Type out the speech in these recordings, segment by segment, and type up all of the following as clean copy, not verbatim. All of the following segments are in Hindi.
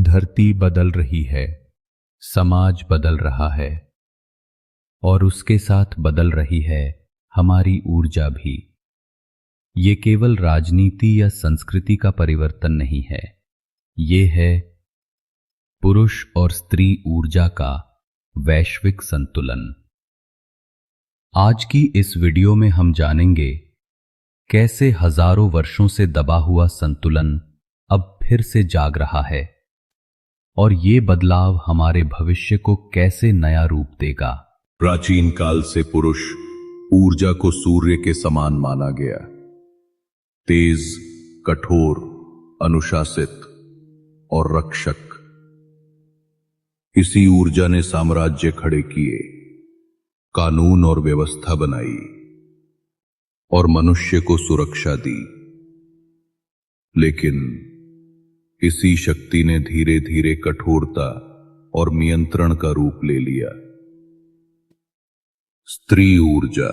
धरती बदल रही है, समाज बदल रहा है और उसके साथ बदल रही है हमारी ऊर्जा भी। ये केवल राजनीति या संस्कृति का परिवर्तन नहीं है, ये है पुरुष और स्त्री ऊर्जा का वैश्विक संतुलन। आज की इस वीडियो में हम जानेंगे कैसे हजारों वर्षों से दबा हुआ संतुलन अब फिर से जाग रहा है और ये बदलाव हमारे भविष्य को कैसे नया रूप देगा। प्राचीन काल से पुरुष ऊर्जा को सूर्य के समान माना गया। तेज, कठोर, अनुशासित और रक्षक। इसी ऊर्जा ने साम्राज्य खड़े किए, कानून और व्यवस्था बनाई और मनुष्य को सुरक्षा दी। लेकिन इसी शक्ति ने धीरे धीरे कठोरता और नियंत्रण का रूप ले लिया। स्त्री ऊर्जा,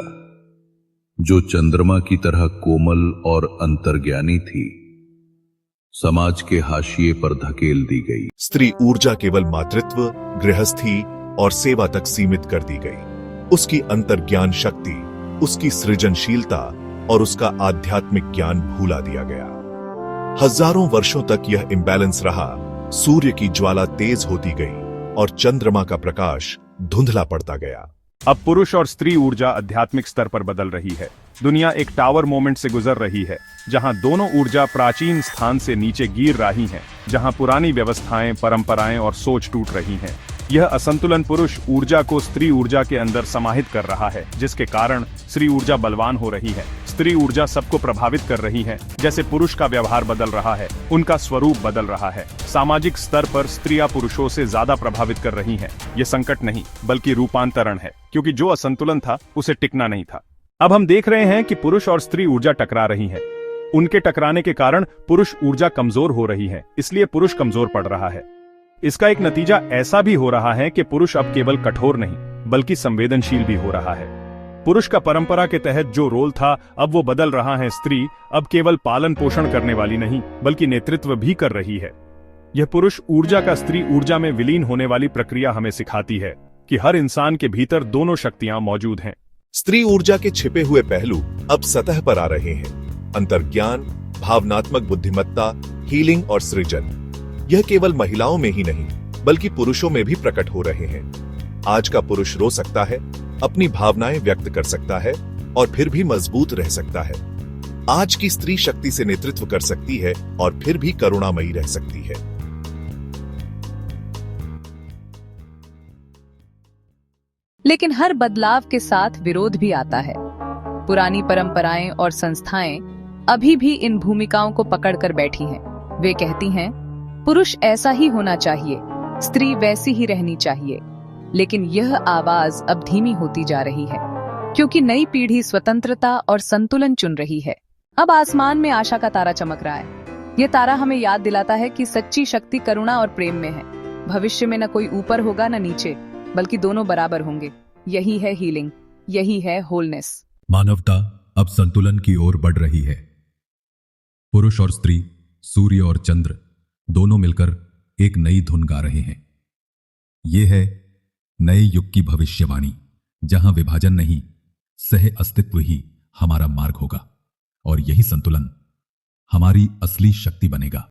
जो चंद्रमा की तरह कोमल और अंतर्ज्ञानी थी, समाज के हाशिए पर धकेल दी गई। स्त्री ऊर्जा केवल मातृत्व, गृहस्थी और सेवा तक सीमित कर दी गई। उसकी अंतर्ज्ञान शक्ति, उसकी सृजनशीलता और उसका आध्यात्मिक ज्ञान भूला दिया गया। हजारों वर्षों तक यह इम्बैलेंस रहा। सूर्य की ज्वाला तेज होती गई और चंद्रमा का प्रकाश धुंधला पड़ता गया। अब पुरुष और स्त्री ऊर्जा आध्यात्मिक स्तर पर बदल रही है। दुनिया एक टावर मोमेंट से गुजर रही है, जहां दोनों ऊर्जा प्राचीन स्थान से नीचे गिर रही हैं, जहां पुरानी व्यवस्थाएं, परंपराएं और सोच टूट रही हैं। यह असंतुलन पुरुष ऊर्जा को स्त्री ऊर्जा के अंदर समाहित कर रहा है, जिसके कारण स्त्री ऊर्जा बलवान हो रही है। स्त्री ऊर्जा सबको प्रभावित कर रही है। जैसे पुरुष का व्यवहार बदल रहा है, उनका स्वरूप बदल रहा है। सामाजिक स्तर पर स्त्रियां पुरुषों से ज्यादा प्रभावित कर रही हैं। ये संकट नहीं बल्कि रूपांतरण है, क्योंकि जो असंतुलन था उसे टिकना नहीं था। अब हम देख रहे हैं कि पुरुष और स्त्री ऊर्जा टकरा रही है। उनके टकराने के कारण पुरुष ऊर्जा कमजोर हो रही है, इसलिए पुरुष कमजोर पड़ रहा है। इसका एक नतीजा ऐसा भी हो रहा है कि पुरुष अब केवल कठोर नहीं बल्कि संवेदनशील भी हो रहा है। पुरुष का परंपरा के तहत जो रोल था, अब वो बदल रहा है। स्त्री अब केवल पालन पोषण करने वाली नहीं बल्कि नेतृत्व भी कर रही है। यह पुरुष ऊर्जा का स्त्री ऊर्जा में विलीन होने वाली प्रक्रिया हमें सिखाती है कि हर इंसान के भीतर दोनों शक्तियां मौजूद हैं। स्त्री ऊर्जा के छिपे हुए पहलू अब सतह पर आ रहे हैं। अंतर्ज्ञान, भावनात्मक बुद्धिमत्ता, हीलिंग और सृजन। यह केवल महिलाओं में ही नहीं बल्कि पुरुषों में भी प्रकट हो रहे हैं। आज का पुरुष रो सकता है, अपनी भावनाएं व्यक्त कर सकता है और फिर भी मजबूत रह सकता है। आज की स्त्री शक्ति से नेतृत्व कर सकती है और फिर भी करुणामयी रह सकती है। लेकिन हर बदलाव के साथ विरोध भी आता है। पुरानी परंपराएं और संस्थाएं अभी भी इन भूमिकाओं को पकड़कर बैठी हैं। वे कहती हैं, पुरुष ऐसा ही होना चाहिए, स्त्री वैसी ही रहनी चाहिए। लेकिन यह आवाज अब धीमी होती जा रही है, क्योंकि नई पीढ़ी स्वतंत्रता और संतुलन चुन रही है। अब आसमान में आशा का तारा चमक रहा है। यह तारा हमें याद दिलाता है कि सच्ची शक्ति करुणा और प्रेम में है। भविष्य में न कोई ऊपर होगा न नीचे, बल्कि दोनों बराबर होंगे। यही है हीलिंग, यही है होलनेस। मानवता अब संतुलन की ओर बढ़ रही है। पुरुष और स्त्री, सूर्य और चंद्र दोनों मिलकर एक नई धुन गा रहे हैं। यह है नए युग की भविष्यवाणी, जहां विभाजन नहीं, सह अस्तित्व ही हमारा मार्ग होगा और यही संतुलन हमारी असली शक्ति बनेगा।